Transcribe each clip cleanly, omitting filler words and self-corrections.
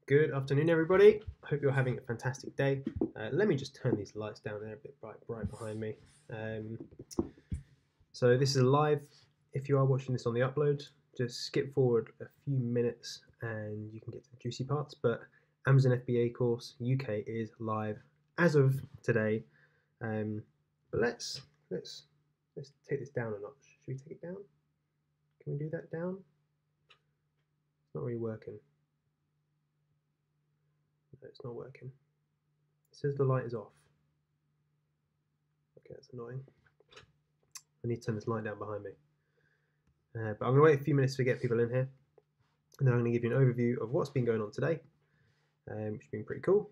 Good afternoon, everybody. Hope you're having a fantastic day. Let me just turn these lights down there a bit bright behind me. So this is live. If you are watching this on the upload, just skip forward a few minutes and you can get to the juicy parts. But Amazon FBA course UK is live as of today. But let's take this down a notch. Should we take it down? Can we do that down? It's not really working. No, it's not working. It says the light is off. Okay, that's annoying. I need to turn this light down behind me. But I'm going to wait a few minutes to get people in here. And then I'm going to give you an overview of what's been going on today, which has been pretty cool.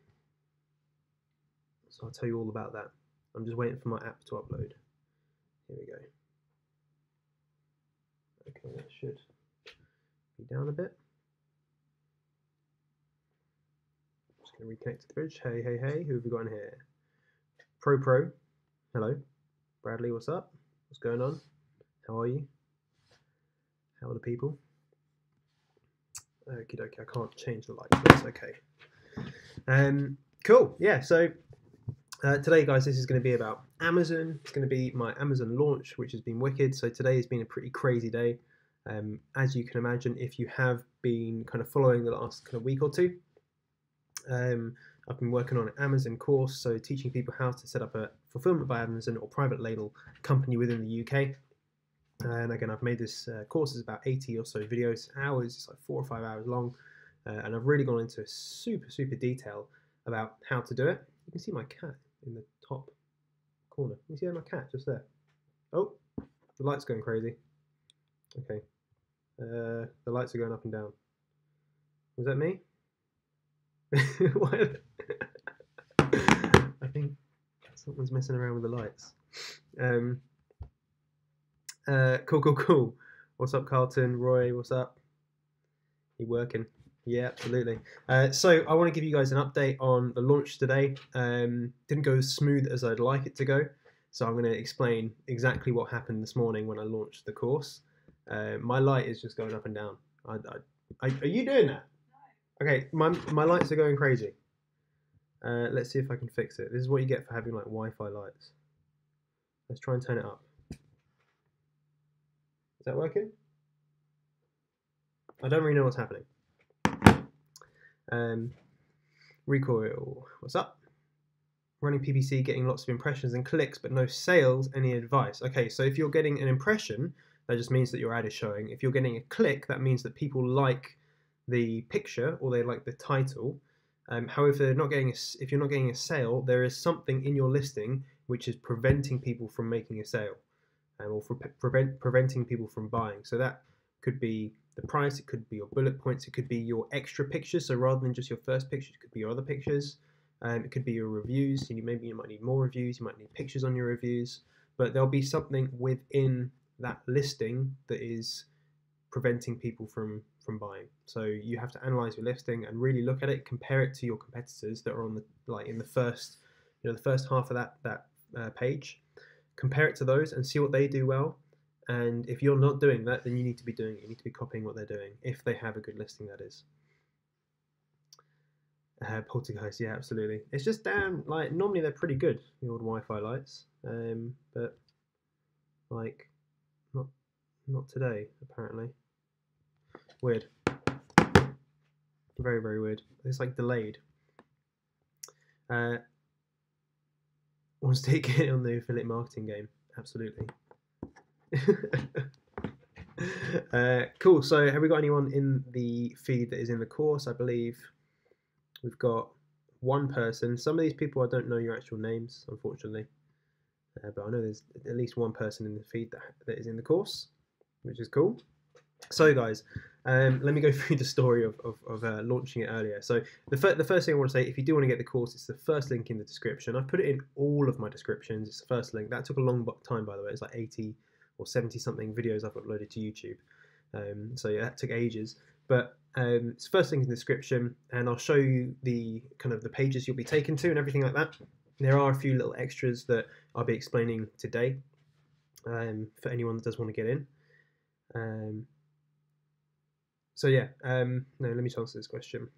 So I'll tell you all about that. I'm just waiting for my app to upload. Here we go. Okay, that should be down a bit. Just going to reconnect to the bridge. Hey, who have we got in here? Pro, hello. Bradley, what's up? What's going on? How are you? How are the people? Okie dokie, I can't change the lights, that's okay. Cool, yeah, so today, guys, this is going to be about Amazon. It's going to be my Amazon launch, which has been wicked. So today has been a pretty crazy day. As you can imagine, if you have been kind of following the last kind of week or two, I've been working on an Amazon course, so teaching people how to set up a fulfillment by Amazon or private label company within the UK. And again, I've made this course is about 80 or so videos, hours, it's like 4 or 5 hours long. And I've really gone into super detail about how to do it. You can see my cat in the top corner. You see my cat just there? Oh, the light's going crazy. Okay. The lights are going up and down. Was that me? What? I think someone's messing around with the lights. Cool. What's up, Carlton? Roy, what's up? You working? Yeah, absolutely. So I want to give you guys an update on the launch today. Didn't go as smooth as I'd like it to go. So I'm going to explain exactly what happened this morning when I launched the course. My light is just going up and down. Are you doing that? Okay, my lights are going crazy. Let's see if I can fix it. This is what you get for having like Wi-Fi lights. Let's try and turn it up. Is that working? I don't really know what's happening. Recoil, what's up? Running PPC, getting lots of impressions and clicks, but no sales. Any advice? Okay, so if you're getting an impression, that just means that your ad is showing. If you're getting a click, that means that people like the picture or they like the title. However, if you're not getting a sale, there is something in your listing which is preventing people from making a sale, or preventing people from buying. So that could be the price, it could be your bullet points, it could be your extra pictures. So rather than just your first picture, it could be your other pictures. It could be your reviews. Maybe you might need more reviews. You might need pictures on your reviews. But there'll be something within that listing that is preventing people from buying. So you have to analyze your listing and really look at it, compare it to your competitors that are on the first half of that page. Compare it to those and see what they do well. And if you're not doing that, then you need to be doing it. You need to be copying what they're doing if they have a good listing, that is. Poltergeist, yeah, absolutely. It's just damn, like, normally they're pretty good, the old Wi-Fi lights, but like not today, apparently. Weird. Very weird. It's like delayed. Wants to get in on the affiliate marketing game? Absolutely. Cool. So have we got anyone in the feed that is in the course? I believe we've got one person. Some of these people I don't know your actual names, unfortunately, but I know there's at least one person in the feed that is in the course, which is cool. So guys, let me go through the story of launching it earlier. So the first thing I want to say, if you do want to get the course, it's the first link in the description. I've put it in all of my descriptions. It's the first link. That took a long time, by the way. It's like 80 or 70 something videos I've uploaded to YouTube. So yeah, that took ages. But it's the first link in the description, and I'll show you the kind of the pages you'll be taken to and everything like that. There are a few little extras that I'll be explaining today for anyone that does want to get in. So yeah, no, let me answer this question.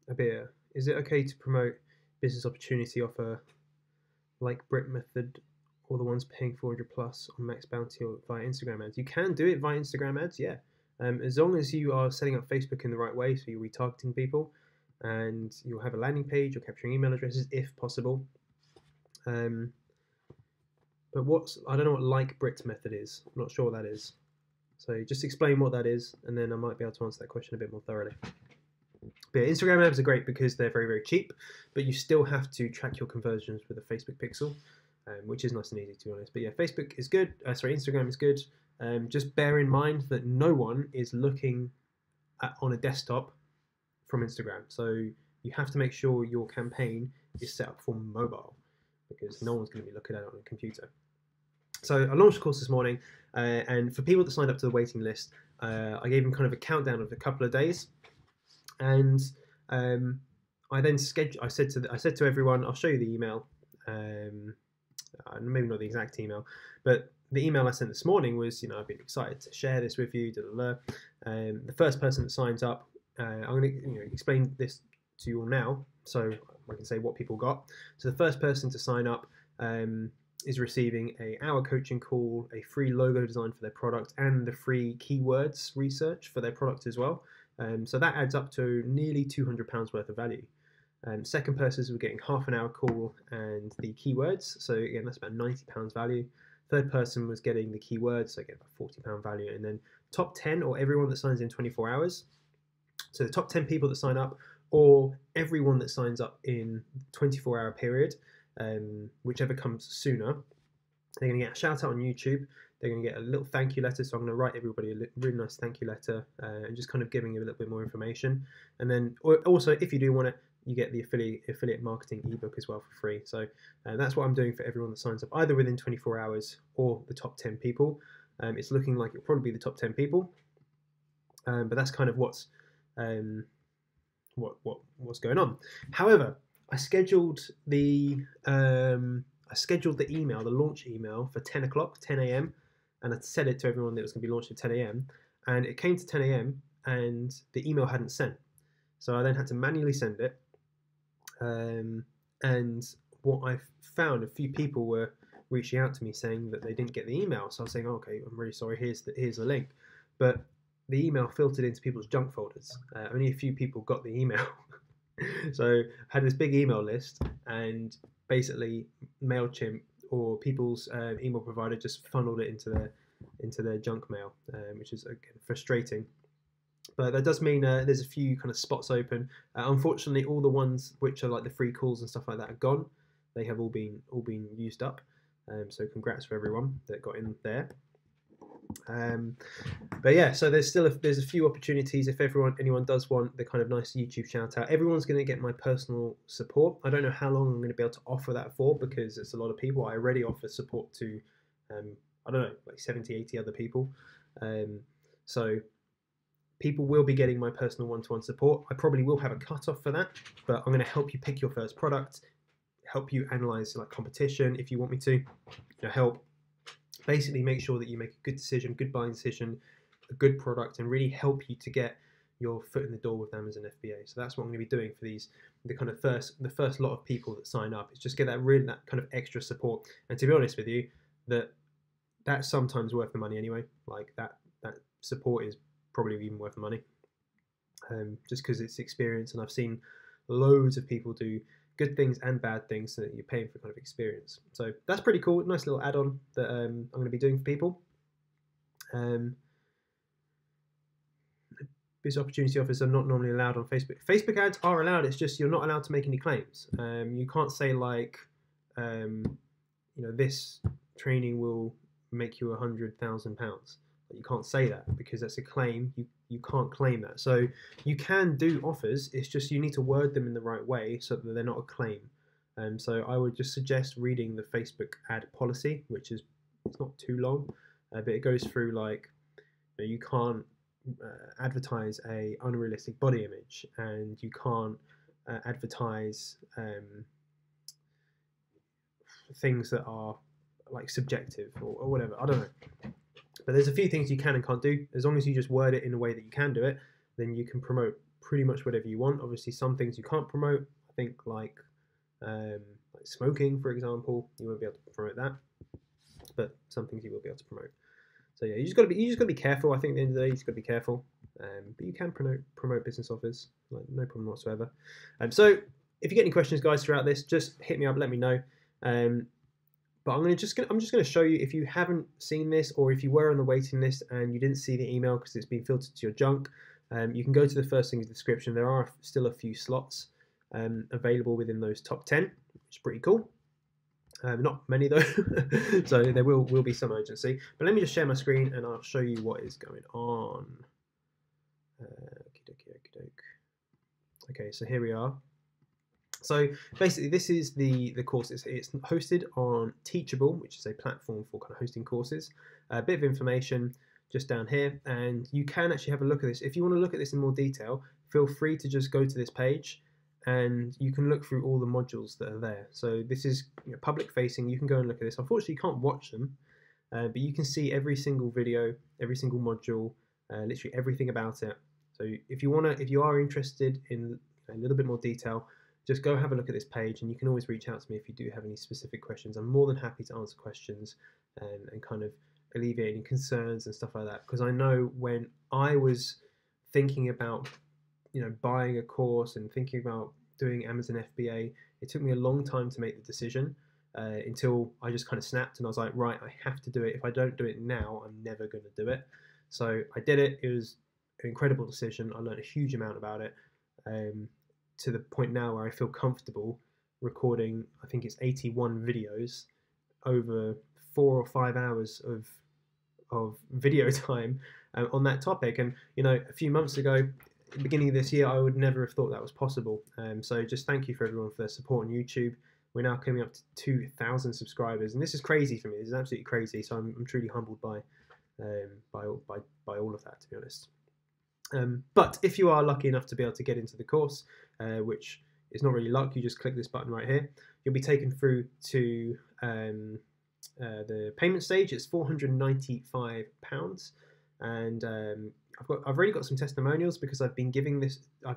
a bit. Is it okay to promote business opportunity offer like Brit method or the ones paying 400 plus on Max Bounty or via Instagram ads? You can do it via Instagram ads, yeah. As long as you are setting up Facebook in the right way, so you're retargeting people, and you'll have a landing page, you're capturing email addresses if possible. But I don't know what like Brit method is. I'm not sure what that is. So just explain what that is, and then I might be able to answer that question a bit more thoroughly. But yeah, Instagram ads are great because they're very, very cheap, but you still have to track your conversions with a Facebook pixel, which is nice and easy, to be honest. But yeah, Facebook is good. Instagram is good. Just bear in mind that no one is looking on a desktop from Instagram. So you have to make sure your campaign is set up for mobile, because no one's going to be looking at it on a computer. So I launched a course this morning, and for people that signed up to the waiting list, I gave them kind of a countdown of a couple of days, and I then scheduled. I said to everyone, I'll show you the email. Maybe not the exact email, but the email I sent this morning was, I've been excited to share this with you. The first person that signs up, I'm going to explain this to you all now, so I can say what people got. So the first person to sign up is receiving an hour coaching call, a free logo design for their product, and the free keywords research for their product as well. So that adds up to nearly £200 worth of value. Second person is getting half an hour call and the keywords. So again, that's about £90 value. Third person was getting the keywords, so again, about £40 value. And then top 10, or everyone that signs in 24 hours. So the top 10 people that sign up, or everyone that signs up in 24-hour period, whichever comes sooner, they're going to get a shout out on YouTube. They're going to get a little thank you letter. So I'm going to write everybody a really nice thank you letter, and just kind of giving you a little bit more information. And then also, if you do want it, you get the affiliate marketing ebook as well for free. So that's what I'm doing for everyone that signs up, either within 24 hours or the top 10 people. It's looking like it'll probably be the top 10 people, but that's kind of what's going on. However, I scheduled the email, the launch email, for 10 a.m. and I said it to everyone that it was going to be launched at 10 a.m. and it came to 10 a.m. and the email hadn't sent. So I then had to manually send it. And what I found, a few people were reaching out to me saying that they didn't get the email. So I was saying, oh, okay, I'm really sorry. Here's the link. But the email filtered into people's junk folders. Only a few people got the email. So I had this big email list, and basically MailChimp or people's email provider just funneled it into their junk mail, which is, again, frustrating. But that does mean there's a few kind of spots open. Unfortunately, all the ones which are like the free calls and stuff like that are gone. They have all been used up. So congrats for everyone that got in there. But yeah, so there's a few opportunities if anyone does want the kind of nice YouTube shout out. Everyone's going to get my personal support. I don't know how long I'm going to be able to offer that for, because it's a lot of people. I already offer support to I don't know, like 70, 80 other people. So people will be getting my personal one-to-one support. I probably will have a cutoff for that, but I'm going to help you pick your first product, help you analyze like competition if you want me to, help basically make sure that you make a good decision, good buying decision, a good product, and really help you to get your foot in the door with them as an FBA. So that's what I'm going to be doing for the first lot of people that sign up. Is just get that kind of extra support. And to be honest with you, that's sometimes worth the money anyway. Like that support is probably even worth the money, just because it's experience, and I've seen loads of people do good things and bad things, so that you're paying for kind of experience. So that's pretty cool. Nice little add-on that I'm going to be doing for people. Business opportunity offers are not normally allowed on Facebook. Facebook ads are allowed. It's just you're not allowed to make any claims. You can't say like, this training will make you £100,000. You can't say that, because that's a claim. You can't claim that. So you can do offers. It's just you need to word them in the right way so that they're not a claim. So I would just suggest reading the Facebook ad policy, which it's not too long, but it goes through like you can't advertise a unrealistic body image, and you can't advertise things that are like subjective or whatever. I don't know. But there's a few things you can and can't do. As long as you just word it in a way that you can do it, then you can promote pretty much whatever you want. Obviously, some things you can't promote. I think like smoking, for example, you won't be able to promote that, but some things you will be able to promote. So yeah, you just got to be careful. I think at the end of the day, you just got to be careful. But you can promote business offers, like no problem whatsoever. So if you get any questions, guys, throughout this, just hit me up, let me know. But I'm just going to show you, if you haven't seen this, or if you were on the waiting list and you didn't see the email because it's been filtered to your junk, you can go to the first thing in the description. There are still a few slots available within those top 10, which is pretty cool. Not many though, so there will be some urgency. But let me just share my screen and I'll show you what is going on. Okay, so here we are. So basically, this is the course. It's hosted on Teachable, which is a platform for kind of hosting courses. A bit of information just down here, and you can actually have a look at this. If you want to look at this in more detail, feel free to just go to this page, and you can look through all the modules that are there. So this is public facing. You can go and look at this. Unfortunately, you can't watch them, but you can see every single video, every single module, literally everything about it. So if you are interested in a little bit more detail, just go have a look at this page, and you can always reach out to me if you do have any specific questions. I'm more than happy to answer questions and kind of alleviate any concerns and stuff like that. Because I know when I was thinking about buying a course and thinking about doing Amazon FBA, it took me a long time to make the decision until I just kind of snapped and I was like, right, I have to do it. If I don't do it now, I'm never going to do it. So I did it. It was an incredible decision. I learned a huge amount about it, to the point now where I feel comfortable recording, I think it's 81 videos over 4 or 5 hours of video time on that topic. And a few months ago, at the beginning of this year, I would never have thought that was possible. So just thank you for everyone for their support on YouTube. We're now coming up to 2,000 subscribers, and this is crazy for me. This is absolutely crazy. So I'm truly humbled by all of that, to be honest. But if you are lucky enough to be able to get into the course, which is not really luck, you just click this button right here. You'll be taken through to the payment stage. It's £495, and I've already got some testimonials because I've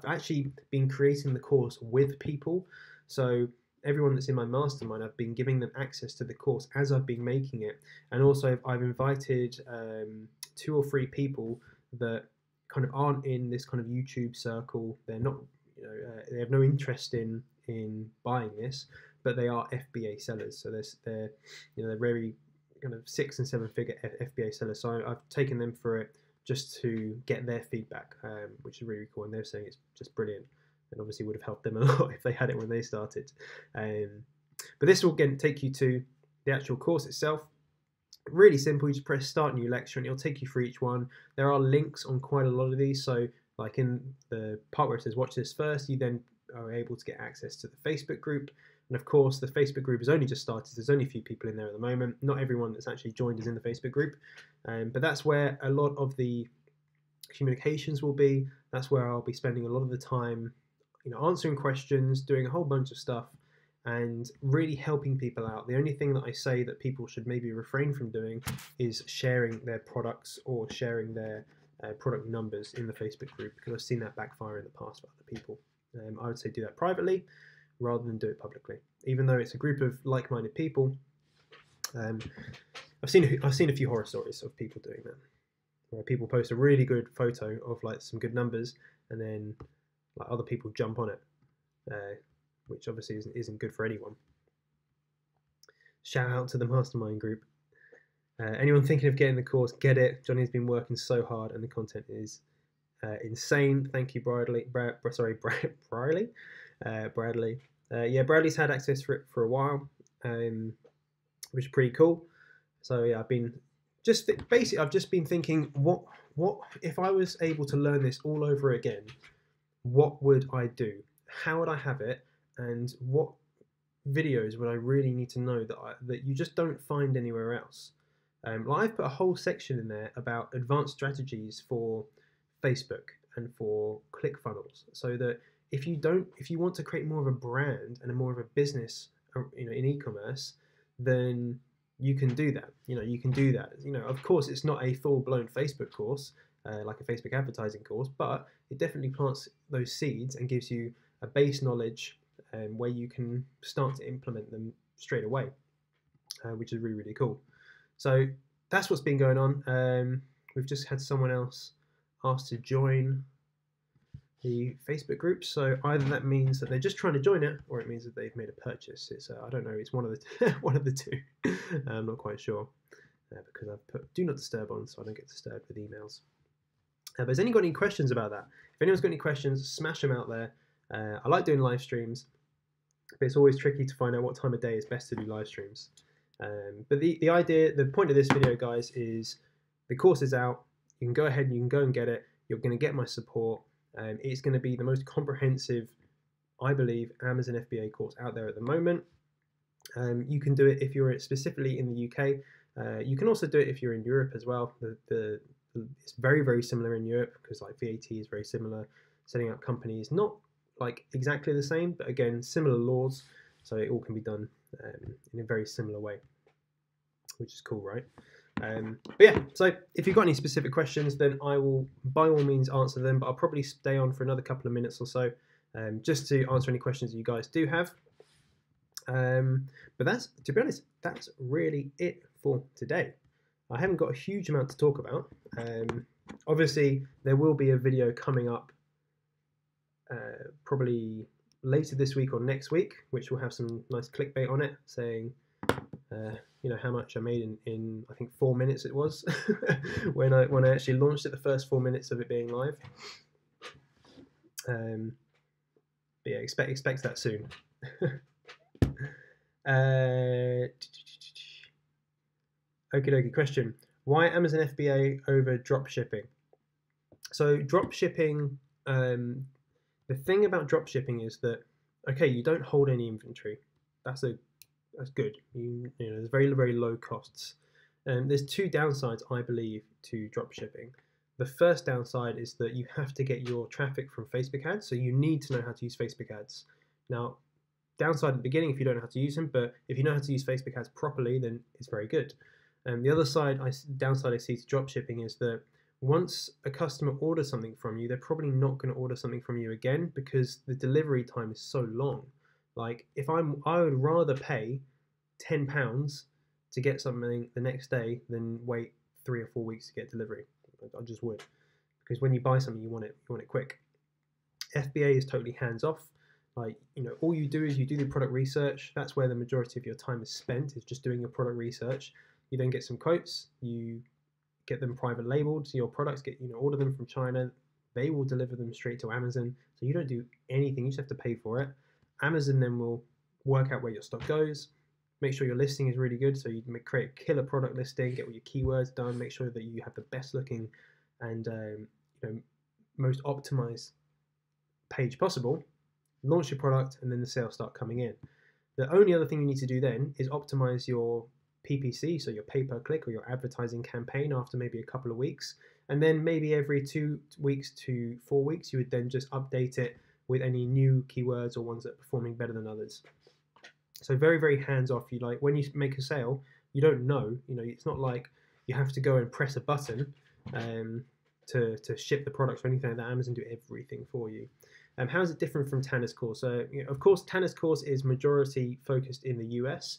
actually been creating the course with people. So everyone that's in my mastermind, I've been giving them access to the course as I've been making it, and also I've invited 2 or 3 people that kind of aren't in this kind of YouTube circle. They're not, they have no interest in buying this, but they are FBA sellers. So they're very kind of 6- and 7-figure FBA sellers. So I've taken them for it just to get their feedback, which is really cool. And they're saying it's just brilliant, and obviously would have helped them a lot if they had it when they started. But this will again take you to the actual course itself. Really simple. You just press start new lecture and it'll take you through each one. There are links on quite a lot of these. So like in the part where it says watch this first, you then are able to get access to the Facebook group. And of course, the Facebook group has only just started. There's only a few people in there at the moment. Not everyone that's actually joined is in the Facebook group. But that's where a lot of the communications will be. That's where I'll be spending a lot of the time, answering questions, doing a whole bunch of stuff, and really helping people out. The only thing that I say that people should maybe refrain from doing is sharing their products or sharing their product numbers in the Facebook group, because I've seen that backfire in the past for other people. I would say do that privately rather than do it publicly. Even though it's a group of like-minded people, I've seen a few horror stories of people doing that, where people post a really good photo of like some good numbers, and then like other people jump on it. Which obviously isn't good for anyone. Shout out to the Mastermind group. Anyone thinking of getting the course, get it. Johnny's been working so hard, and the content is insane. Thank you, Bradley. Bradley. Yeah, Bradley's had access for it for a while, which is pretty cool. So yeah, I've just been thinking, what if I was able to learn this all over again? What would I do? How would I have it? And what videos would I really need to know that you just don't find anywhere else? I've put a whole section in there about advanced strategies for Facebook and for ClickFunnels, so that if you want to create more of a brand and more of a business, in e-commerce, then you can do that. You can do that. Of course, it's not a full-blown Facebook course. like a Facebook advertising course, but it definitely plants those seeds and gives you a base knowledge where you can start to implement them straight away, which is really, really cool. So that's what's been going on. We've just had someone else asked to join the Facebook group, so either that means that they're just trying to join it, or it means that they've made a purchase. It's I don't know. It's one of the one of the two. I'm not quite sure because I've put do not disturb on, so I don't get disturbed with emails. But has anyone got any questions about that? If anyone's got any questions, smash them out there. I like doing live streams, but it's always tricky to find out what time of day is best to do live streams. But the idea, the point of this video, guys, is the course is out. You can go ahead and you can go and get it. You're going to get my support. It's going to be the most comprehensive, I believe, Amazon FBA course out there at the moment. You can do it if you're specifically in the UK. You can also do it if you're in Europe as well. It's very, very similar in Europe because like VAT is very similar. Setting up companies, not like exactly the same, but again, similar laws. So it all can be done in a very similar way, which is cool, right? But yeah, so if you've got any specific questions, then I will by all means answer them, but I'll probably stay on for another couple of minutes or so just to answer any questions that you guys do have. But that's, to be honest, that's really it for today. I haven't got a huge amount to talk about. Obviously, there will be a video coming up probably later this week or next week, which will have some nice clickbait on it, saying you know how much I made in I think 4 minutes it was when I actually launched it, the first 4 minutes of it being live. But yeah, expect that soon. Okie dokie, question: why Amazon FBA over drop shipping? So drop shipping, the thing about drop shipping is that, okay, you don't hold any inventory. That's good. You know, there's very, very low costs. There's two downsides, I believe, to drop shipping. The first downside is that you have to get your traffic from Facebook ads, so you need to know how to use Facebook ads. Now, downside at the beginning if you don't know how to use them, but if you know how to use Facebook ads properly, then it's very good. The other downside I see to drop shipping is that once a customer orders something from you, they're probably not going to order something from you again because the delivery time is so long. Like I would rather pay £10 to get something the next day than wait 3 or 4 weeks to get delivery. I just would, because when you buy something, you want it quick. FBA is totally hands off. Like, you know, all you do is you do the product research. That's where the majority of your time is spent, is just doing your product research. You then get some quotes. You get them private labeled. So your products order them from China. They will deliver them straight to Amazon. So you don't do anything. You just have to pay for it. Amazon then will work out where your stock goes. Make sure your listing is really good. So you create a killer product listing. Get all your keywords done. Make sure that you have the best looking and most optimized page possible. Launch your product, and then the sales start coming in. The only other thing you need to do then is optimize your PPC, so your pay-per-click or your advertising campaign, after maybe a couple of weeks. And then maybe every 2 weeks to 4 weeks, you would then just update it with any new keywords or ones that are performing better than others. So very, very hands-off. When you make a sale, you don't know. It's not like you have to go and press a button to ship the products or anything like that. Amazon do everything for you. How is it different from Tanner's course? So, of course, Tanner's course is majority focused in the US.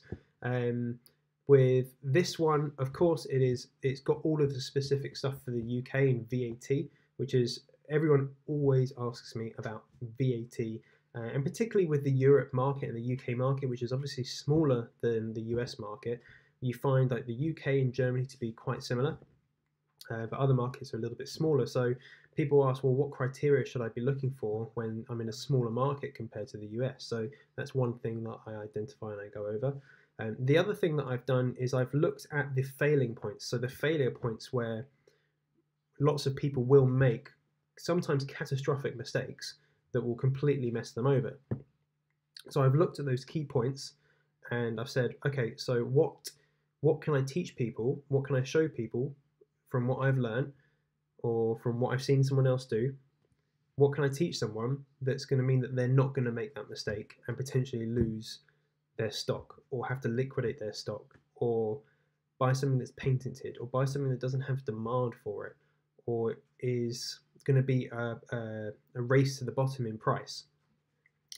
With this one, of course, it's got all of the specific stuff for the UK and VAT, which is, everyone always asks me about VAT, and particularly with the Europe market and the UK market, which is obviously smaller than the US market. You find like the UK and Germany to be quite similar, but other markets are a little bit smaller. So people ask, well, what criteria should I be looking for when I'm in a smaller market compared to the US? So that's one thing that I identify and I go over. The other thing that I've done is I've looked at the failing points. So the failure points where lots of people will make sometimes catastrophic mistakes that will completely mess them over. So I've looked at those key points and I've said, okay, so what can I teach people? What can I show people from what I've learned or from what I've seen someone else do? What can I teach someone that's going to mean that they're not going to make that mistake and potentially lose their stock or have to liquidate their stock or buy something that's patented or buy something that doesn't have demand for it or is going to be a race to the bottom in price.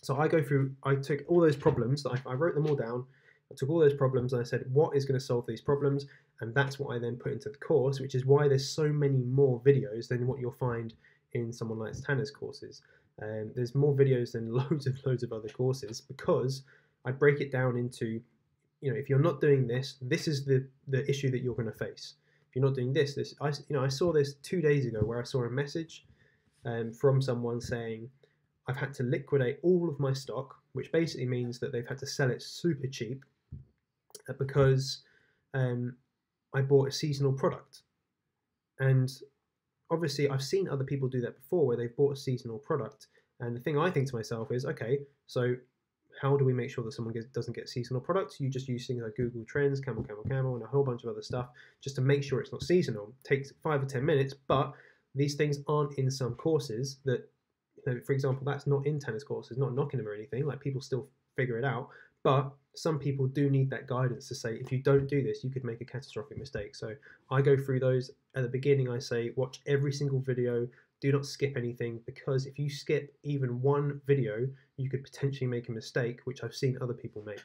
So I took all those problems, I wrote them all down, I took all those problems and I said, what is going to solve these problems? And that's what I then put into the course, which is why there's so many more videos than what you'll find in someone like Tanner's courses. There's more videos than loads of other courses, because I break it down into, if you're not doing this, this is the issue that you're going to face. If you're not doing this, I saw this 2 days ago where I saw a message from someone saying, I've had to liquidate all of my stock, which basically means that they've had to sell it super cheap because I bought a seasonal product. And obviously I've seen other people do that before where they've bought a seasonal product. And the thing I think to myself is, okay, so how do we make sure that someone doesn't get seasonal products? You just use things like Google Trends, Camel, and a whole bunch of other stuff just to make sure it's not seasonal. It takes 5 or 10 minutes, but these things aren't in some courses that, for example, that's not in Tanner's courses, not knocking them or anything, like people still figure it out, but some people do need that guidance to say, if you don't do this, you could make a catastrophic mistake. So I go through those at the beginning. I say, watch every single video, do not skip anything, because if you skip even one video, you could potentially make a mistake, which I've seen other people make.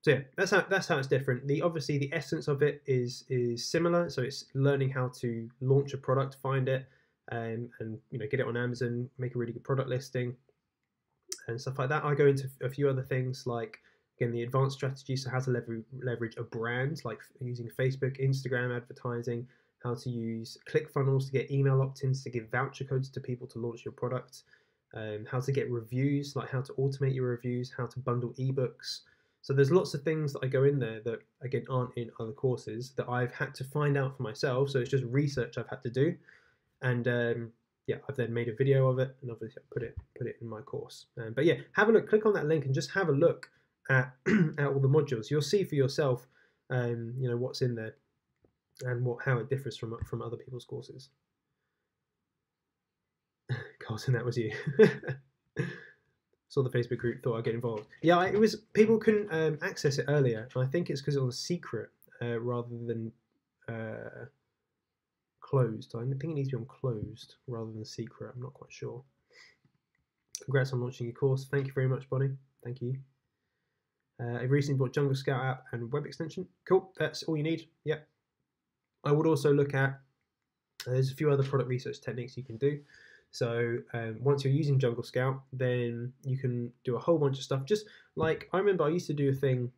So yeah, that's how it's different. Obviously the essence of it is similar. So it's learning how to launch a product, find it, and get it on Amazon, make a really good product listing, and stuff like that. I go into a few other things like, again, the advanced strategy, so how to leverage a brand, like using Facebook, Instagram advertising, how to use ClickFunnels to get email opt-ins, to give voucher codes to people to launch your product, how to get reviews, like how to automate your reviews, how to bundle ebooks. So there's lots of things that I go in there that, again, aren't in other courses that I've had to find out for myself. So it's just research I've had to do. And yeah, I've then made a video of it, and obviously I put it in my course. But yeah, have a look, click on that link and just have a look at, at all the modules. You'll see for yourself, what's in there and how it differs from other people's courses. Carlton, that was you. Saw the Facebook group, thought I'd get involved. Yeah, it was, people couldn't access it earlier, and I think it's because it was secret rather than closed. I think it needs to be on closed rather than secret. I'm not quite sure. Congrats on launching your course. Thank you very much, Bonnie. Thank you. I've recently bought Jungle Scout app and web extension. Cool, that's all you need. Yep. I would also look at, there's a few other product research techniques you can do. So once you're using Jungle Scout, then you can do a whole bunch of stuff. Just like, I remember I used to do a thing,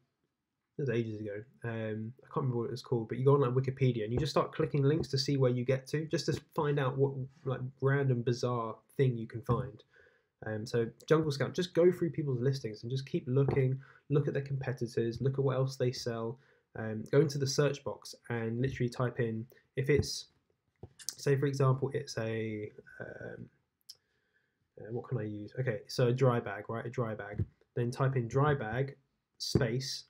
it was ages ago, I can't remember what it was called, but you go on like Wikipedia and you just start clicking links to see where you get to, just to find out what like random bizarre thing you can find. So Jungle Scout, just go through people's listings and just keep looking, look at their competitors, look at what else they sell, go into the search box and literally type in, if it's, say for example, it's a, what can I use? Okay, so a dry bag, right? A dry bag. Then type in dry bag space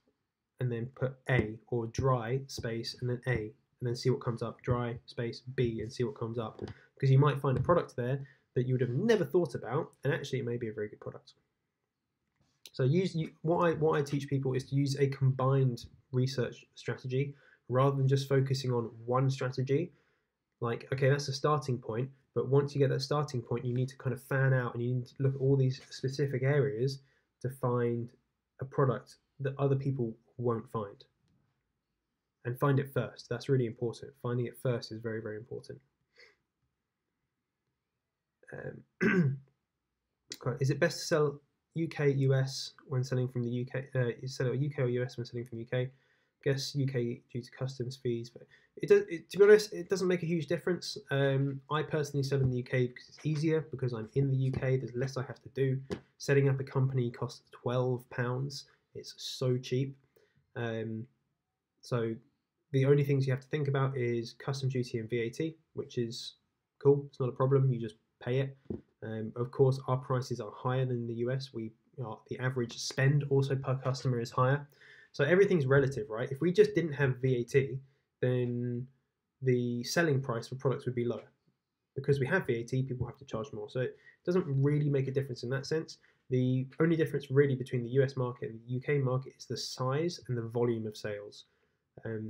and then put A, or dry space and then A, and then see what comes up. Dry space B and see what comes up. Because you might find a product there that you would have never thought about, and actually it may be a very good product. So what I teach people is to use a combined research strategy rather than just focusing on one strategy. Like, okay, that's a starting point, but once you get that starting point, you need to kind of fan out and you need to look at all these specific areas to find a product that other people won't find. And find it first. That's really important. Finding it first is very, very important. Is it best to sell UK, US when selling from the UK? Sell UK or US when selling from UK? Guess UK due to customs fees, but to be honest, it doesn't make a huge difference. I personally sell in the UK because it's easier, because I'm in the UK. There's less I have to do. Setting up a company costs £12. It's so cheap. So the only things you have to think about is customs duty and VAT, which is cool. It's not a problem. You just pay it. Of course, our prices are higher than the US. The average spend also per customer is higher. So everything's relative, right? If we just didn't have VAT, then the selling price for products would be lower. Because we have VAT, people have to charge more. So it doesn't really make a difference in that sense. The only difference really between the US market and the UK market is the size and the volume of sales.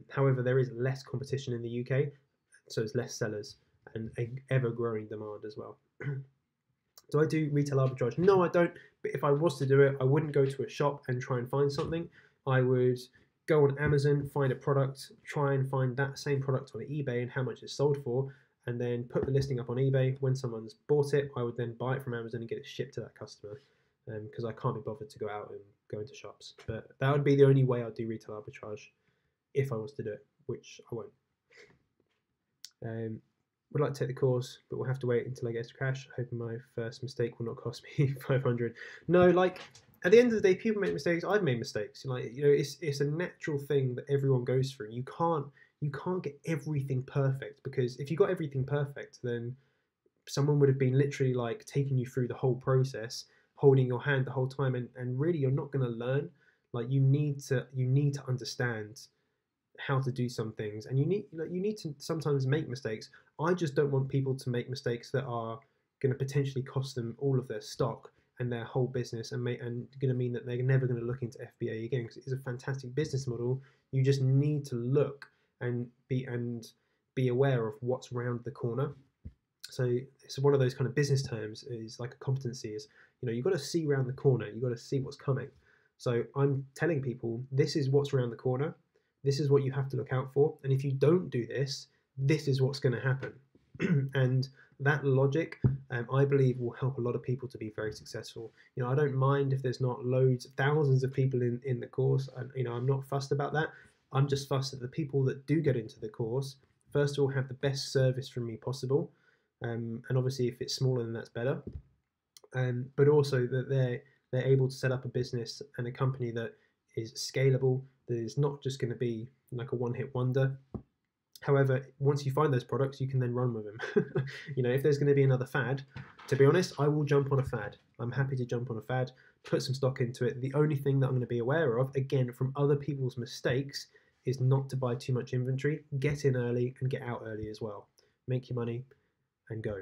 However, there is less competition in the UK, so it's less sellers and a ever-growing demand as well. Do I do retail arbitrage? No, I don't. But if I was to do it, I wouldn't go to a shop and try and find something. I would go on Amazon, find a product, try and find that same product on eBay and how much it's sold for, and then put the listing up on eBay. When someone's bought it, I would then buy it from Amazon and get it shipped to that customer, because I can't be bothered to go out and go into shops. But that would be the only way I'd do retail arbitrage if I was to do it, which I won't. Would like to take the course, but we'll have to wait until I get extra cash. Hoping my first mistake will not cost me 500. No, like at the end of the day, people make mistakes. I've made mistakes. Like, you know, it's a natural thing that everyone goes through. You can't get everything perfect, because if you got everything perfect, then someone would have been literally like taking you through the whole process, holding your hand the whole time, and really you're not going to learn. Like you need to understand how to do some things, and you need to sometimes make mistakes. I just don't want people to make mistakes that are going to potentially cost them all of their stock and their whole business, and going to mean that they're never going to look into FBA again, because it's a fantastic business model. You just need to look and be aware of what's around the corner. So it's one of those kind of business terms, is like a competency, is, you know, you've got to see around the corner, you've got to see what's coming. So I'm telling people, this is what's around the corner, this is what you have to look out for, and if you don't do this, this is what's going to happen. And that logic, I believe, will help a lot of people to be very successful. You know, I don't mind if there's not loads, thousands of people in the course. You know, I'm not fussed about that. I'm just fussed that the people that do get into the course, first of all, have the best service from me possible, and obviously if it's smaller, then that's better. But also that they're able to set up a business and a company that is scalable, that is not just going to be like a one-hit wonder. However, once you find those products, you can then run with them. You know, if there's going to be another fad, to be honest, I will jump on a fad. I'm happy to jump on a fad, put some stock into it. The only thing that I'm going to be aware of, again, from other people's mistakes, is not to buy too much inventory. Get in early and get out early as well. Make your money and go.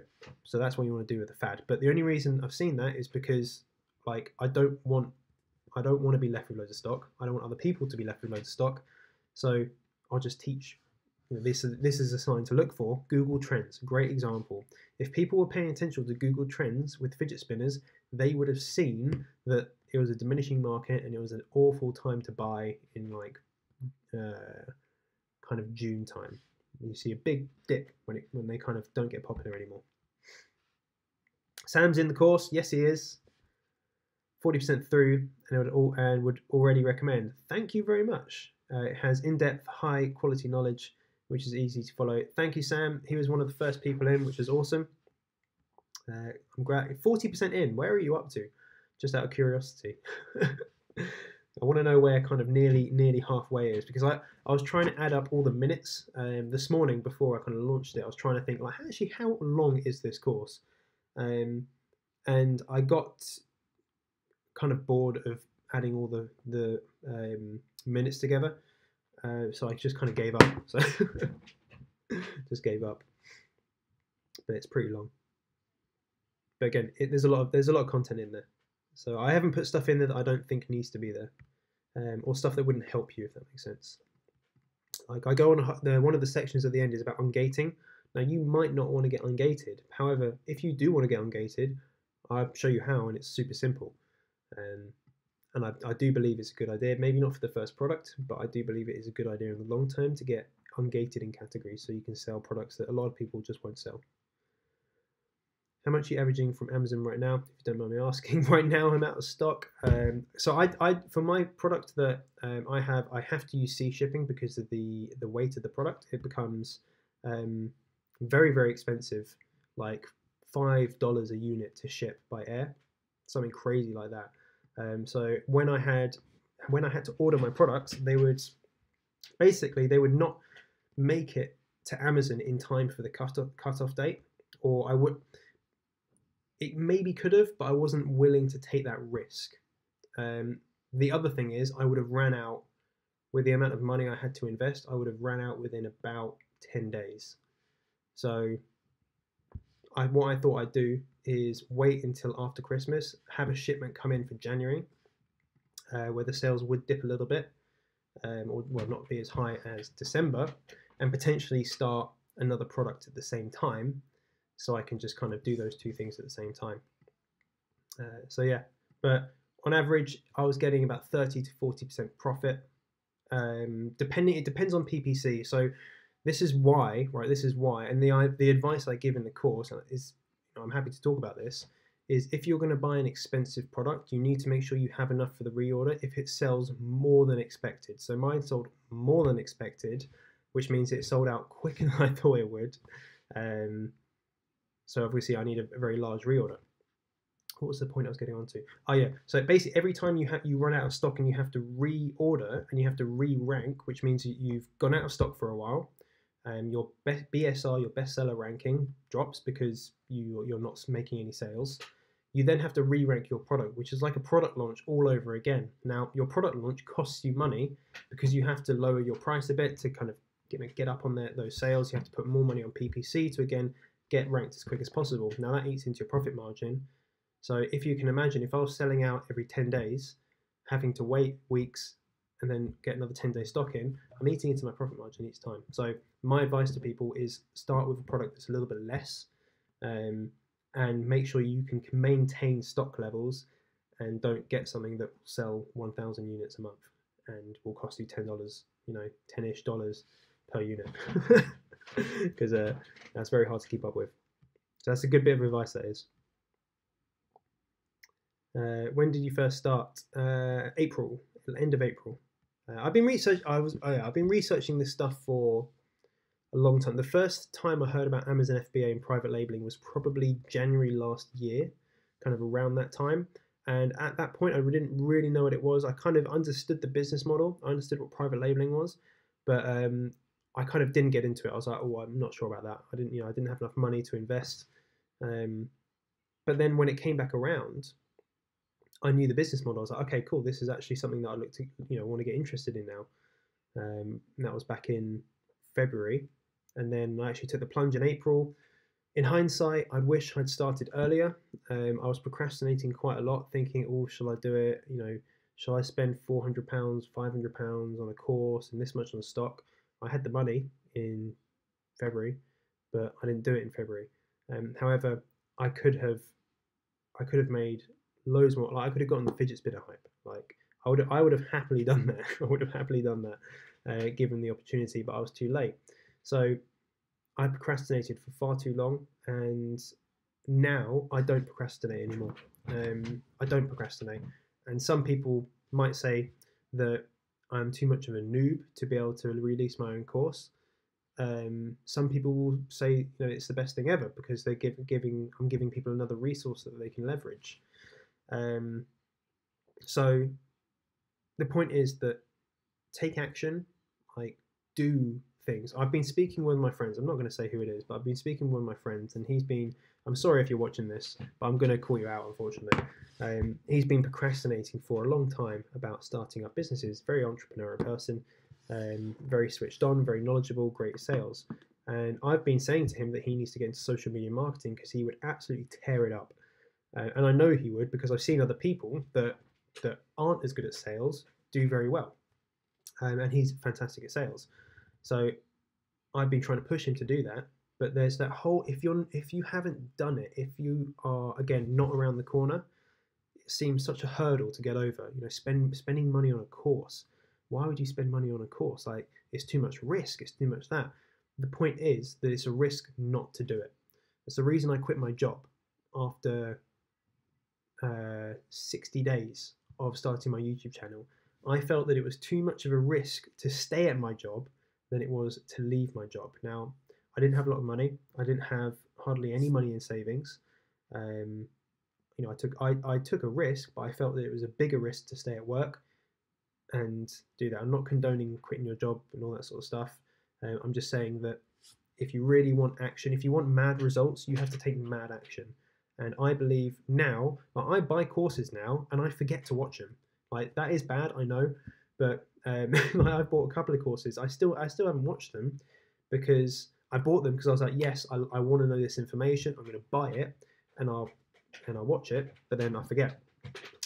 So that's what you want to do with a fad. But the only reason I've seen that is because, like, I don't want to be left with loads of stock. I don't want other people to be left with loads of stock. So I'll just teach. You know, this is a sign to look for. Google Trends, great example. If people were paying attention to Google Trends with fidget spinners, they would have seen that it was a diminishing market and it was an awful time to buy in like kind of June time. You see a big dip when they kind of don't get popular anymore. Sam's in the course. Yes, he is. 40% through, and would already recommend. Thank you very much. It has in-depth, high-quality knowledge, which is easy to follow. Thank you, Sam. He was one of the first people in, which is awesome. I'm glad. 40% in. Where are you up to? Just out of curiosity. I want to know where kind of nearly halfway is, because I was trying to add up all the minutes this morning before I kind of launched it. I was trying to think, like, actually, how long is this course? And I got kind of bored of adding all the minutes together, so I just kind of gave up. So just gave up. But it's pretty long. But again, there's a lot of content in there. So I haven't put stuff in there that I don't think needs to be there, or stuff that wouldn't help you, if that makes sense. Like I go on one of the sections at the end is about ungating. Now you might not want to get ungated. However, if you do want to get ungated, I'll show you how, and it's super simple. And I do believe it's a good idea. Maybe not for the first product, but I do believe it is a good idea in the long term to get ungated in categories, so you can sell products that a lot of people just won't sell. How much are you averaging from Amazon right now? If you don't mind me asking. Right now I'm out of stock. So I for my product that I have to use sea shipping because of the weight of the product. It becomes very, very expensive, like $5 a unit to ship by air, something crazy like that. So when I had to order my products, they would not make it to Amazon in time for the cutoff date, or it maybe could have, but I wasn't willing to take that risk. The other thing is, I would have ran out with the amount of money I had to invest. I would have ran out within about 10 days. So what I thought I'd do is wait until after Christmas, have a shipment come in for January, where the sales would dip a little bit, or well, not be as high as December, and potentially start another product at the same time, so I can just kind of do those two things at the same time. So yeah, but on average, I was getting about 30 to 40% profit. It depends on PPC. So this is why, right? This is why, and the advice I give in the course is, I'm happy to talk about this, is if you're going to buy an expensive product, you need to make sure you have enough for the reorder if it sells more than expected. So mine sold more than expected, which means it sold out quicker than I thought it would. So obviously I need a very large reorder. What was the point I was getting onto? Oh yeah, so basically every time you run out of stock and you have to reorder and you have to re-rank, which means you've gone out of stock for a while, your BSR, your bestseller ranking drops because you're not making any sales. You then have to re-rank your product, which is like a product launch all over again. Now, your product launch costs you money because you have to lower your price a bit to kind of get up on those sales. You have to put more money on PPC to, again, get ranked as quick as possible. Now, that eats into your profit margin. So if you can imagine, if I was selling out every 10 days, having to wait weeks and then get another 10-day stock in, I'm eating into my profit margin each time. So my advice to people is start with a product that's a little bit less, and make sure you can maintain stock levels and don't get something that will sell 1,000 units a month and will cost you $10, $10-ish per unit, because that's very hard to keep up with. So that's a good bit of advice, that is. When did you first start? April, end of April. I've been researching this stuff for a long time. The first time I heard about Amazon FBA and private labeling was probably January last year, kind of around that time. And at that point, I didn't really know what it was. I kind of understood the business model. I understood what private labeling was, but I kind of didn't get into it. I was like, oh, I'm not sure about that. I didn't have enough money to invest. But then when it came back around, I knew the business model. I was like, okay, cool. This is actually something that I look to, want to get interested in now. And that was back in February. And then I actually took the plunge in April. In hindsight, I wish I'd started earlier. I was procrastinating quite a lot, thinking, oh, shall I do it? Shall I spend £400, £500 on a course and this much on stock? I had the money in February, but I didn't do it in February. However, I could have made loads more. Like, I could have gotten the fidget spinner hype. Like, I would have happily done that. I would have happily done that, given the opportunity, but I was too late. So I procrastinated for far too long, and now I don't procrastinate anymore. I don't procrastinate, and some people might say that I'm too much of a noob to be able to release my own course. Some people will say, it's the best thing ever because I'm giving people another resource that they can leverage. So the point is that take action, like, do things. I've been speaking with my friends. I'm not going to say who it is, but I've been speaking with my friends, and I'm sorry if you're watching this, but I'm going to call you out, unfortunately. He's been procrastinating for a long time about starting up businesses. Very entrepreneurial person, very switched on, very knowledgeable, great sales. And I've been saying to him that he needs to get into social media marketing because he would absolutely tear it up. And I know he would, because I've seen other people that aren't as good at sales do very well. And he's fantastic at sales. So I've been trying to push him to do that. But there's that whole, if you haven't done it, if you are, again, not around the corner, it seems such a hurdle to get over. Spending money on a course. Why would you spend money on a course? Like, it's too much risk. It's too much that. The point is that it's a risk not to do it. That's the reason I quit my job after 60 days of starting my YouTube channel. I felt that it was too much of a risk to stay at my job than it was to leave my job. Now, I didn't have a lot of money. I didn't have hardly any money in savings. I took a risk, but I felt that it was a bigger risk to stay at work and do that. I'm not condoning quitting your job and all that sort of stuff. I'm just saying that if you really want action, if you want mad results, you have to take mad action. And I believe now, I buy courses now and I forget to watch them. Like, that is bad, I know, but I've bought a couple of courses. I still haven't watched them because I bought them because I was like, yes, I want to know this information. I'm going to buy it and I'll watch it, but then I forget.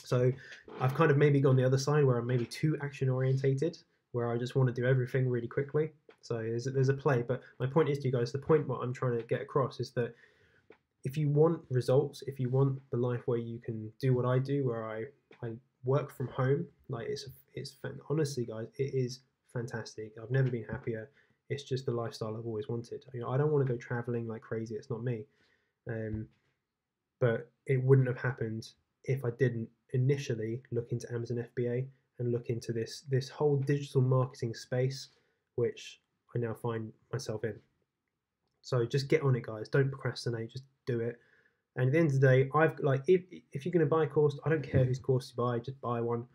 So I've kind of maybe gone the other side where I'm maybe too action orientated, where I just want to do everything really quickly. So there's a play, but my point is to you guys, the point what I'm trying to get across is that if you want results, if you want the life where you can do what I do, where I work from home, like it's honestly, guys, it is fantastic. I've never been happier. It's just the lifestyle I've always wanted. You know, I don't want to go traveling like crazy. It's not me. But it wouldn't have happened if I didn't initially look into Amazon FBA and look into this whole digital marketing space, which I now find myself in. So just get on it, guys. Don't procrastinate. Just do it. And at the end of the day, I've like if you're going to buy a course, I don't care whose course you buy, just buy one.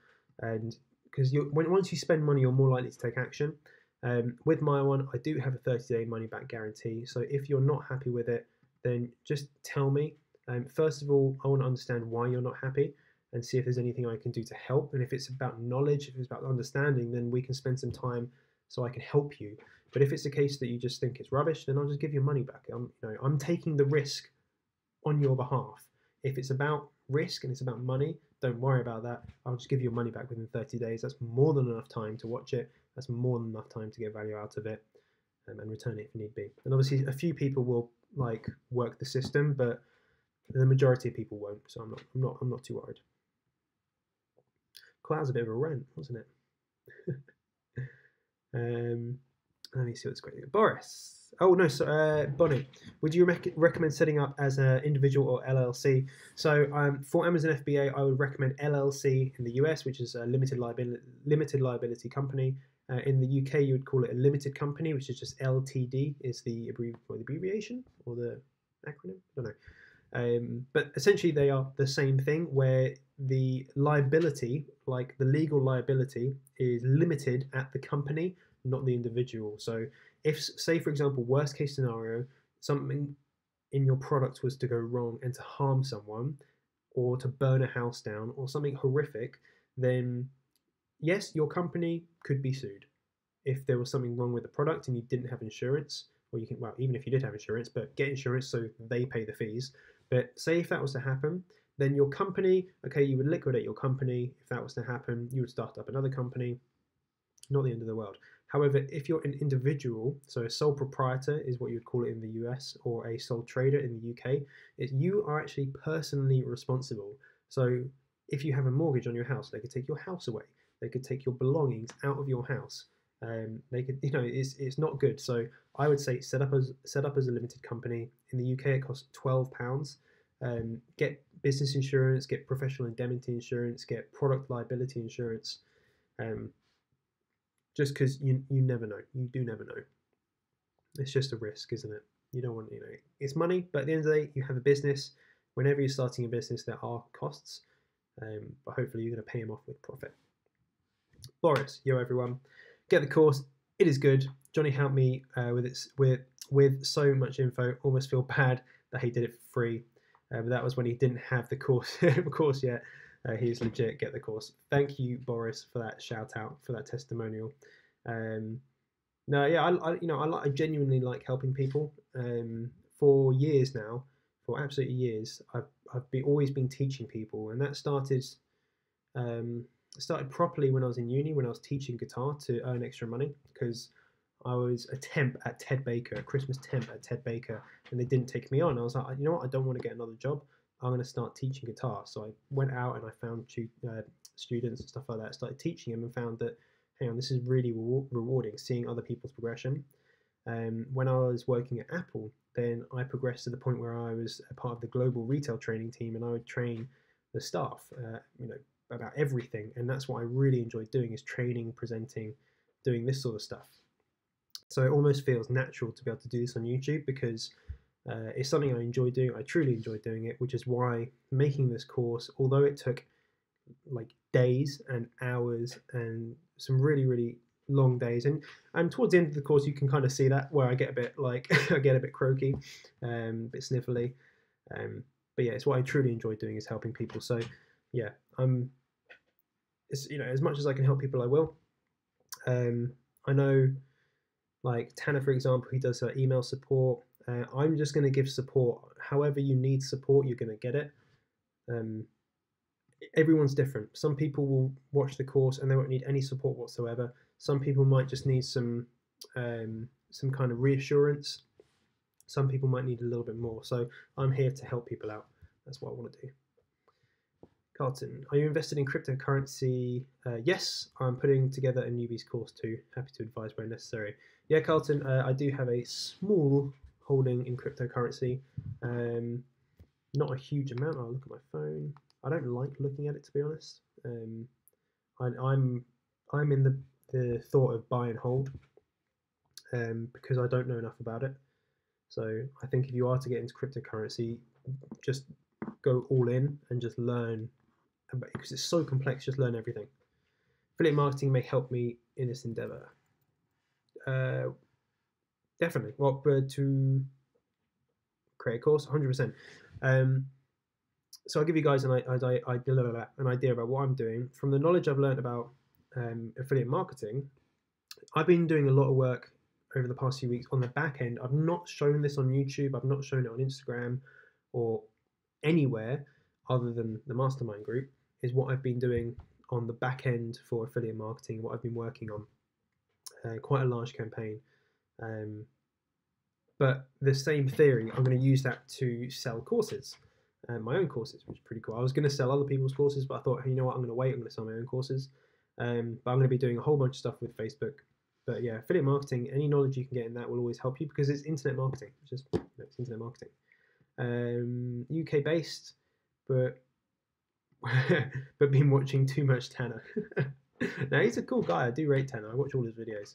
And because once you spend money, you're more likely to take action. With my one, I do have a 30-day money-back guarantee. So if you're not happy with it, then just tell me. First of all, I want to understand why you're not happy and see if there's anything I can do to help. And if it's about knowledge, if it's about understanding, then we can spend some time so I can help you. But if it's a case that you just think it's rubbish, then I'll just give you money back. I'm taking the risk on your behalf. If it's about risk and it's about money, don't worry about that. I'll just give you your money back within 30 days. That's more than enough time to watch it. That's more than enough time to get value out of it, and return it if need be. And obviously, a few people will like work the system, but the majority of people won't. So I'm not too worried. That was a bit of a rant, wasn't it? Let me see what's great. Boris. Oh no, so Bonnie. Would you recommend setting up as an individual or LLC? So for Amazon FBA, I would recommend LLC in the US, which is a limited liability company. In the UK, you would call it a limited company, which is just LTD. Is the abbreviation or the acronym? I don't know. But essentially, they are the same thing, where the liability, like the legal liability, is limited at the company, not the individual. So if, say for example, worst case scenario, something in your product was to go wrong and to harm someone, or to burn a house down, or something horrific, then yes, your company could be sued if there was something wrong with the product and you didn't have insurance. Or you can, well, even if you did have insurance, but get insurance so they pay the fees. But say if that was to happen, then your company, okay, you would liquidate your company. If that was to happen, you would start up another company. Not the end of the world. However, if you're an individual, so a sole proprietor is what you'd call it in the US, or a sole trader in the UK, you are actually personally responsible. So if you have a mortgage on your house, they could take your house away. They could take your belongings out of your house. They could, it's not good. So I would say set up as a limited company. In the UK, it costs £12. Get business insurance, get professional indemnity insurance, get product liability insurance. Just because you never know. You do never know. It's just a risk, isn't it? You don't want, it's money, but at the end of the day, you have a business. Whenever you're starting a business, there are costs, but hopefully you're going to pay them off with profit. Boris, yo everyone, get the course. It is good. Jonny helped me with so much info. Almost feel bad that he did it for free, but that was when he didn't have the course yet. He's legit. Get the course. Thank you, Boris, for that shout out, for that testimonial. No, yeah, I genuinely like helping people. For years now, for absolutely years, I've always been teaching people, and that started properly when I was in uni, when I was teaching guitar to earn extra money, because I was a temp at Ted Baker, a Christmas temp at Ted Baker, and they didn't take me on. I was like, you know what, I don't want to get another job. I'm going to start teaching guitar. So I went out and I found students and stuff like that. Started teaching them and found that, hang on, this is really rewarding, seeing other people's progression. When I was working at Apple, then I progressed to the point where I was a part of the global retail training team, and I would train the staff, about everything. And that's what I really enjoyed doing, is training, presenting, doing this sort of stuff. So it almost feels natural to be able to do this on YouTube, because it's something I enjoy doing. I truly enjoy doing it, which is why making this course, although it took like days and hours and some really, really long days, and towards the end of the course you can kind of see that, where I get a bit like I get a bit croaky, a bit sniffly, but yeah, it's what I truly enjoy doing, is helping people. So yeah, as much as I can help people, I will. I know, like Tanner, for example, he does email support. I'm just going to give support. However you need support, you're going to get it. Everyone's different. Some people will watch the course and they won't need any support whatsoever. Some people might just need some kind of reassurance. Some people might need a little bit more. So I'm here to help people out. That's what I want to do. Carlton, are you invested in cryptocurrency? Yes, I'm putting together a newbies course too. Happy to advise where necessary. Yeah, Carlton, I do have a small holding in cryptocurrency. Not a huge amount. I'll look at my phone. I don't like looking at it, to be honest. I'm in the thought of buy and hold because I don't know enough about it. So I think if you are to get into cryptocurrency, just go all in and just learn, because it's so complex. Just learn everything. Affiliate marketing may help me in this endeavor. Definitely. Well, to create a course, 100%. So I'll give you guys an idea about what I'm doing. From the knowledge I've learned about affiliate marketing, I've been doing a lot of work over the past few weeks on the back end. I've not shown this on YouTube. I've not shown it on Instagram or anywhere other than the Mastermind group, is what I've been doing on the back end for affiliate marketing, what I've been working on. Quite a large campaign. But the same theory, I'm going to use that to sell courses, my own courses, which is pretty cool. I was going to sell other people's courses, but I thought, hey, you know what, I'm going to wait. I'm going to sell my own courses. But I'm going to be doing a whole bunch of stuff with Facebook. But yeah, affiliate marketing, any knowledge you can get in that will always help you, because it's internet marketing. It's just, it's internet marketing. UK based, but but been watching too much Tanner. Now, he's a cool guy. I do rate Tanner. I watch all his videos.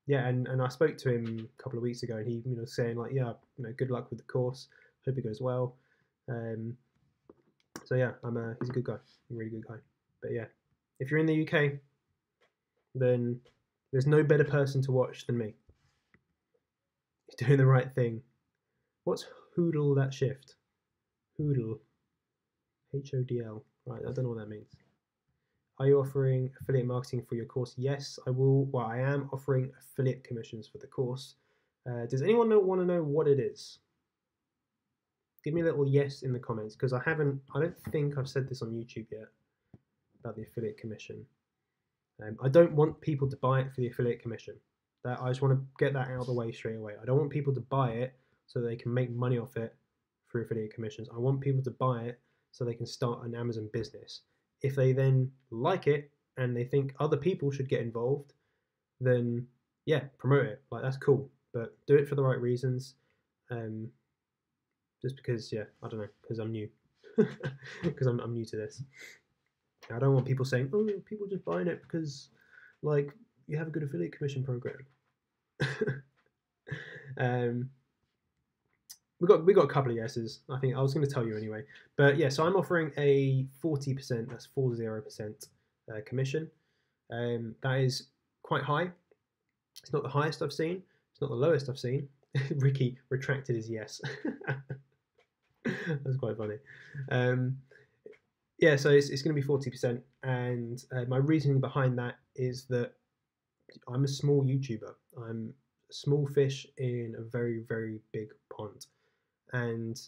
Yeah, and I spoke to him a couple of weeks ago, and he, saying like, yeah, good luck with the course. Hope it goes well. So yeah, he's a good guy, a really good guy. But yeah, if you're in the UK, then there's no better person to watch than me. You're doing the right thing. What's hodl that shift? Hodl. HODL. Right, I don't know what that means. Are you offering affiliate marketing for your course? Yes, I will. Well, I am offering affiliate commissions for the course. Does anyone want to know what it is? Give me a little yes in the comments, because I don't think I've said this on YouTube yet about the affiliate commission. I don't want people to buy it for the affiliate commission. I just want to get that out of the way straight away. I don't want people to buy it so they can make money off it through affiliate commissions. I want people to buy it so they can start an Amazon business. If they then like it and they think other people should get involved, then yeah, promote it. Like, that's cool, but do it for the right reasons. Just because, yeah, I don't know, because I'm new. Because I'm new to this. I don't want people saying, oh, people just buying it because, like, you have a good affiliate commission program. We got a couple of yeses. I think I was going to tell you anyway. But yeah, so I'm offering a 40%, that's 40% commission. That is quite high. It's not the highest I've seen. It's not the lowest I've seen. Ricky retracted his yes. That's quite funny. Yeah, so it's going to be 40%, and my reasoning behind that is that I'm a small YouTuber. I'm a small fish in a very, very big pond, and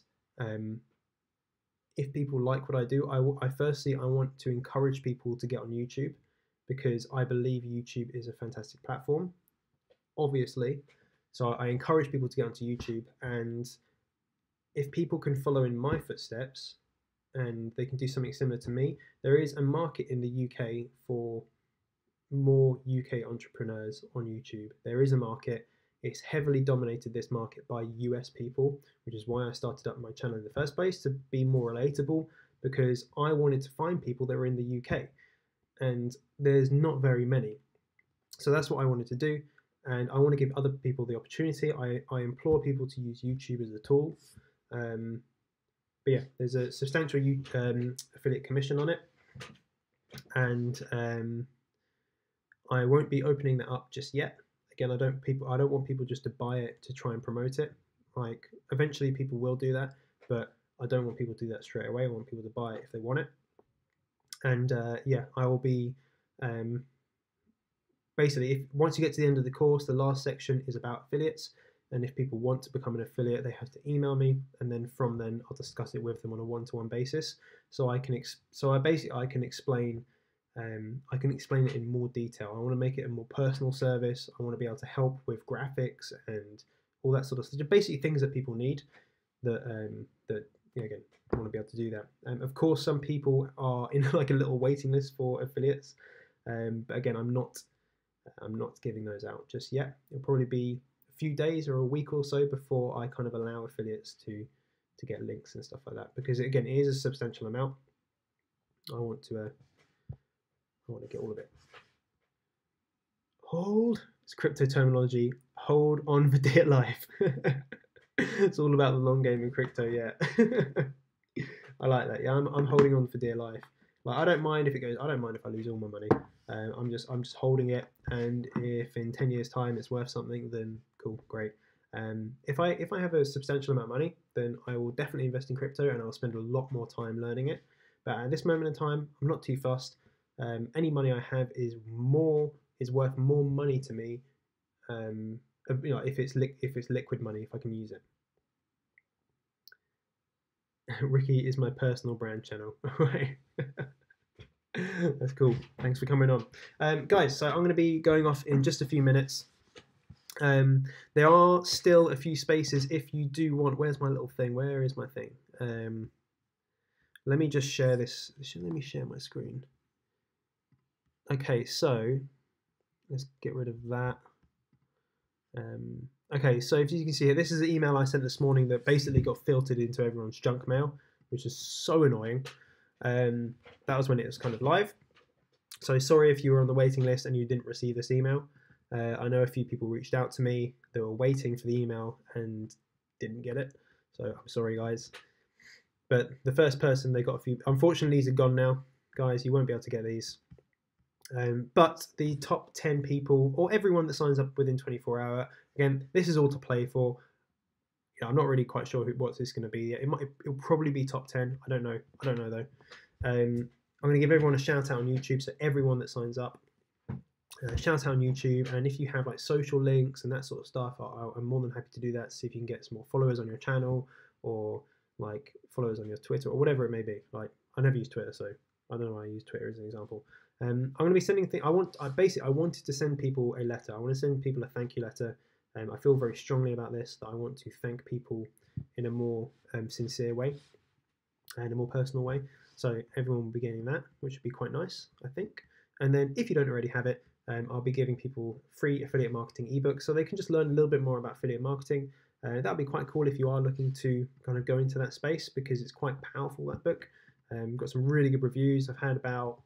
if people like what I do, I want to encourage people to get on YouTube, because I believe YouTube is a fantastic platform, obviously. So I encourage people to get onto YouTube, and if people can follow in my footsteps and they can do something similar to me, there is a market in the UK for more UK entrepreneurs on YouTube. There is a market. It's heavily dominated, this market, by US people, which is why I started up my channel in the first place, to be more relatable, because I wanted to find people that were in the UK, and there's not very many. So that's what I wanted to do, and I want to give other people the opportunity. I implore people to use YouTube as a tool. But yeah, there's a substantial affiliate commission on it, and I won't be opening that up just yet. Again, I don't want people just to buy it to try and promote it. Like, eventually people will do that, but I don't want people to do that straight away. I want people to buy it if they want it. And yeah, I will be basically, once you get to the end of the course, the last section is about affiliates. And if people want to become an affiliate, they have to email me, and then from then I'll discuss it with them on a one-to-one basis. So I can explain I can explain it in more detail. I want to make it a more personal service. I want to be able to help with graphics and all that sort of stuff. Basically things that people need that, again, I want to be able to do that. Of course, some people are in like a little waiting list for affiliates. But again, I'm not giving those out just yet. It'll probably be a few days or a week or so before I kind of allow affiliates to get links and stuff like that, because again, it is a substantial amount. I want to get all of it. Hold, it's crypto terminology. Hold on for dear life. It's all about the long game in crypto, yeah. I like that. Yeah, I'm holding on for dear life. Like, I don't mind if it goes. I don't mind if I lose all my money. I'm just holding it, and if in 10 years' time it's worth something, then cool, great. If I have a substantial amount of money, then I will definitely invest in crypto, and I'll spend a lot more time learning it. But at this moment in time, I'm not too fussed. Any money I have is worth more money to me. If it's liquid money, if I can use it. Ricky is my personal brand channel. Right. That's cool. Thanks for coming on. Guys, so I'm going to be going off in just a few minutes. There are still a few spaces if you do want. Where's my little thing? Where is my thing? Let me just share this. Let me share my screen. Okay, so let's get rid of that. Okay, so if you can see here, this is an email I sent this morning that basically got filtered into everyone's junk mail, which is so annoying. That was when it was kind of live. So sorry if you were on the waiting list and you didn't receive this email. I know a few people reached out to me. They were waiting for the email and didn't get it. So I'm sorry, guys. But the first person, they got a few. Unfortunately, these are gone now. Guys, you won't be able to get these. But the top 10 people, or everyone that signs up within 24 hours, again, this is all to play for. Yeah, I'm not really quite sure what this is going to be. It'll probably be top 10. I don't know though. I'm going to give everyone a shout out on YouTube. So everyone that signs up, shout out on YouTube. And if you have like social links and that sort of stuff, I'm more than happy to do that. See if you can get some more followers on your channel, or like followers on your Twitter, or whatever it may be. Like, I never use Twitter, so I don't know why I use Twitter as an example. I'm going to be sending things. I wanted to send people a letter. I want to send people a thank you letter. I feel very strongly about this, that I want to thank people in a more sincere way and a more personal way. So everyone will be getting that, which would be quite nice, I think. And then if you don't already have it, I'll be giving people free affiliate marketing ebooks, so they can just learn a little bit more about affiliate marketing. That would be quite cool if you are looking to kind of go into that space, because it's quite powerful, that book. Got some really good reviews. I've had about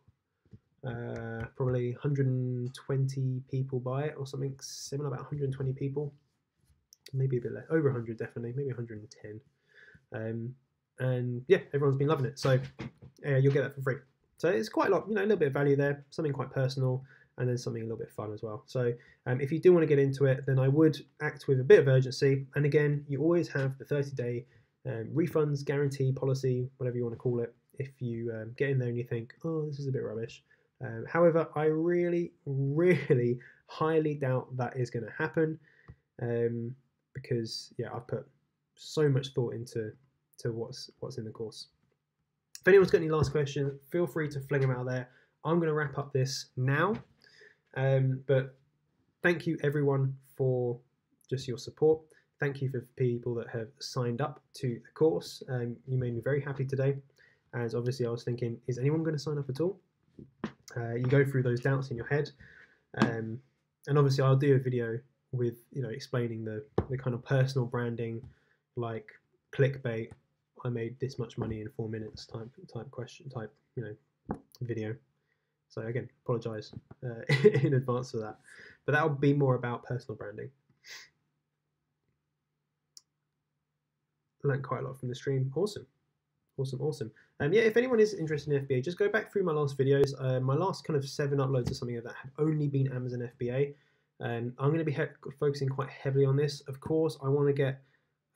probably 120 people buy it, or something similar, about 120 people, maybe a bit less, over 100 definitely, maybe 110. And yeah, everyone's been loving it, so you'll get that for free. So it's quite a lot, a little bit of value there, something quite personal, and then something a little bit fun as well. So if you do want to get into it, then I would act with a bit of urgency. And again, you always have the 30-day refunds guarantee policy, whatever you want to call it, if you get in there and you think, oh, this is a bit rubbish. However, I really, really highly doubt that is going to happen, because yeah, I've put so much thought into what's in the course. If anyone's got any last questions, feel free to fling them out there. I'm going to wrap up this now, but thank you everyone for just your support. Thank you for people that have signed up to the course. You made me very happy today, as obviously I was thinking, is anyone going to sign up at all? You go through those doubts in your head, and obviously I'll do a video with explaining the kind of personal branding, like clickbait, I made this much money in 4 minutes type video. So again, apologize in advance for that, but that'll be more about personal branding. Learned quite a lot from the stream. Awesome. Yeah, if anyone is interested in FBA, just go back through my last videos. My last kind of 7 uploads or something like that have only been Amazon FBA. I'm going to be focusing quite heavily on this. Of course, I want to get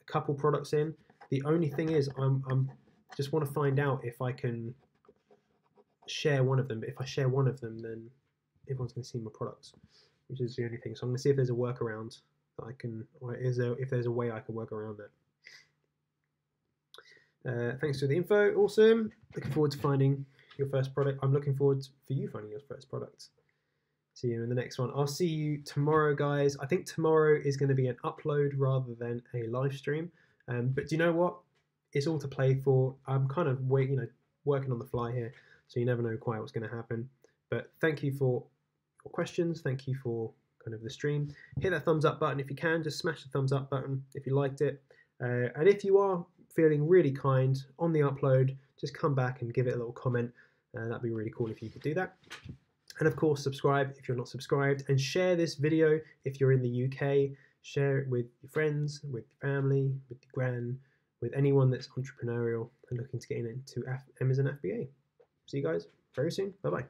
a couple products in. The only thing is, I'm just want to find out if I can share one of them. But if I share one of them, then everyone's going to see my products, which is the only thing. So I'm going to see if there's a workaround that I can, or if there's a way I can work around that. Thanks for the info. Awesome. Looking forward to finding your first product. I'm looking forward for you finding your first product. See you in the next one. I'll see you tomorrow, guys. I think tomorrow is going to be an upload rather than a live stream. But do you know what? It's all to play for. I'm kind of working on the fly here, so you never know quite what's going to happen. But thank you for your questions. Thank you for kind of the stream. Hit that thumbs up button if you can. Just smash the thumbs up button if you liked it. And if you are feeling really kind on the upload, just come back and give it a little comment. That'd be really cool if you could do that. And of course, subscribe if you're not subscribed, and share this video if you're in the UK. Share it with your friends, with your family, with your gran, with anyone that's entrepreneurial and looking to get into Amazon FBA. See you guys very soon. Bye-bye.